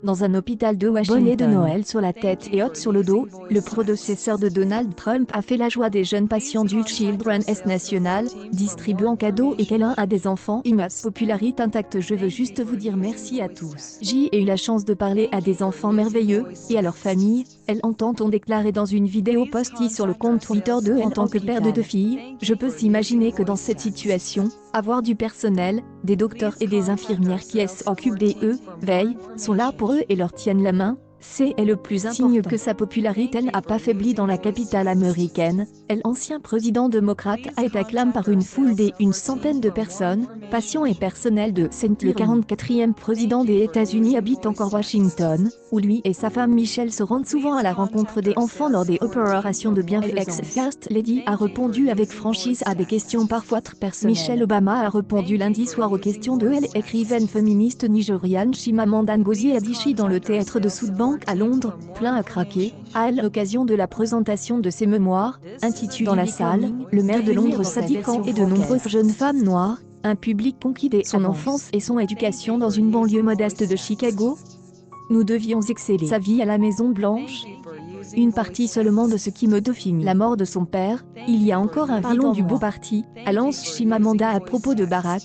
dans un hôpital de Washington. Bonnet de Noël sur la tête et hôte sur le dos, le prédécesseur de Donald Trump a fait la joie des jeunes patients du Children's National, distribuant cadeaux et câlins à des enfants. Immense popularité intacte. Je veux juste vous dire merci à tous. J'ai eu la chance de parler à des enfants merveilleux, et à leurs familles. Elle entend-on déclaré dans une vidéo postée sur le compte Twitter de en tant que père de 2 filles, je peux s'imaginer que dans cette situation, avoir du personnel, des docteurs et des infirmières qui s'occupent des veillent, sont là pour eux et leur tiennent la main, c'est le plus important. Signe que sa popularité n'a pas faibli dans la capitale américaine. L'ancien président démocrate a été acclamé par une foule d'une centaine de personnes, patients et personnel de St. Le 44e président des États-Unis habite encore Washington, où lui et sa femme Michelle se rendent souvent à la rencontre des enfants lors des opérations de bienfaisance. First Lady a répondu avec franchise à des questions parfois très personnelles. Michelle Obama a répondu lundi soir aux questions de l'écrivaine féministe nigériane Chimamanda Ngozi Adichie dans le théâtre de Southbank à Londres, plein à craquer, à l'occasion de la présentation de ses mémoires, intitulée dans la salle, le maire de Londres Sadiq Khan et de nombreuses jeunes femmes noires, un public conquis dès son enfance et son éducation dans une banlieue modeste de Chicago. Nous devions exceller sa vie à la Maison Blanche. Une partie seulement de ce qui me définit. La mort de son père, il y a encore un violon du beau parti, annonce Chimamanda à propos de Barack,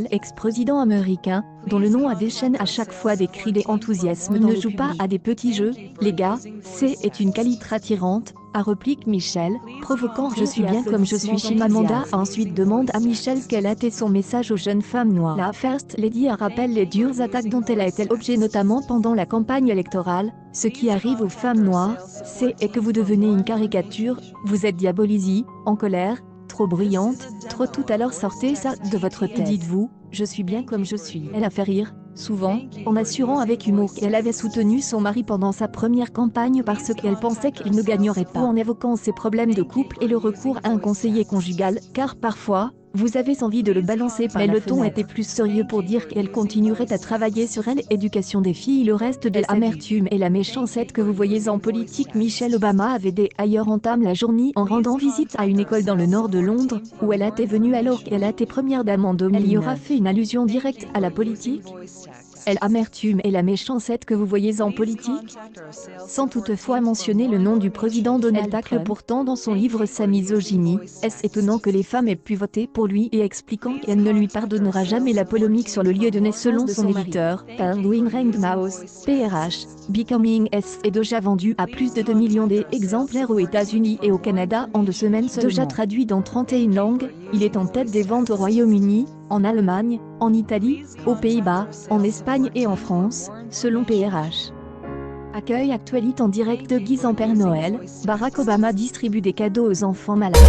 ex-président américain, dont le nom a déchaîné à chaque fois des cris d'enthousiasme. Ne joue pas à des petits jeux, les gars, c'est une qualité attirante, a réplique Michelle, provoquant je suis bien comme je suis. Chimamanda ensuite demande à Michelle quel a été son message aux jeunes femmes noires. La First Lady rappelle les dures attaques dont elle a été l'objet notamment pendant la campagne électorale. Ce qui arrive aux femmes noires, c'est que vous devenez une caricature, vous êtes diabolisée, en colère, trop brillante, trop tout alors sortez ça de votre tête. Dites-vous, je suis bien comme je suis. Elle a fait rire, souvent, en assurant avec humour qu'elle avait soutenu son mari pendant sa première campagne parce qu'elle pensait qu'il ne gagnerait pas. Ou en évoquant ses problèmes de couple et le recours à un conseiller conjugal, car parfois, vous avez envie de le balancer par mais le ton était plus sérieux pour dire qu'elle continuerait à travailler sur l'éducation des filles. Le reste de l'amertume et la méchanceté que vous voyez en politique. Michelle Obama avait ailleurs entame la journée en rendant visite à une école dans le nord de Londres, où elle était venue alors qu'elle était première dame en 2009. Elle y aura fait une allusion directe à la politique. L'amertume et la méchanceté que vous voyez en politique, sans toutefois mentionner le nom du président Donald Trump. Pourtant dans son livre Sa misogynie, est-ce étonnant que les femmes aient pu voter pour lui et expliquant qu'elle ne lui pardonnera jamais la polémique sur le lieu de naissance selon son éditeur, Penguin Random House, PRH, Becoming S est déjà vendu à plus de 2 millions d'exemplaires aux États-Unis et au Canada en 2 semaines seulement. Déjà traduit dans 31 langues, il est en tête des ventes au Royaume-Uni, en Allemagne, en Italie, aux Pays-Bas, en Espagne et en France, selon PRH. Accueil actualité en direct de Guise en Père Noël, Barack Obama distribue des cadeaux aux enfants malades.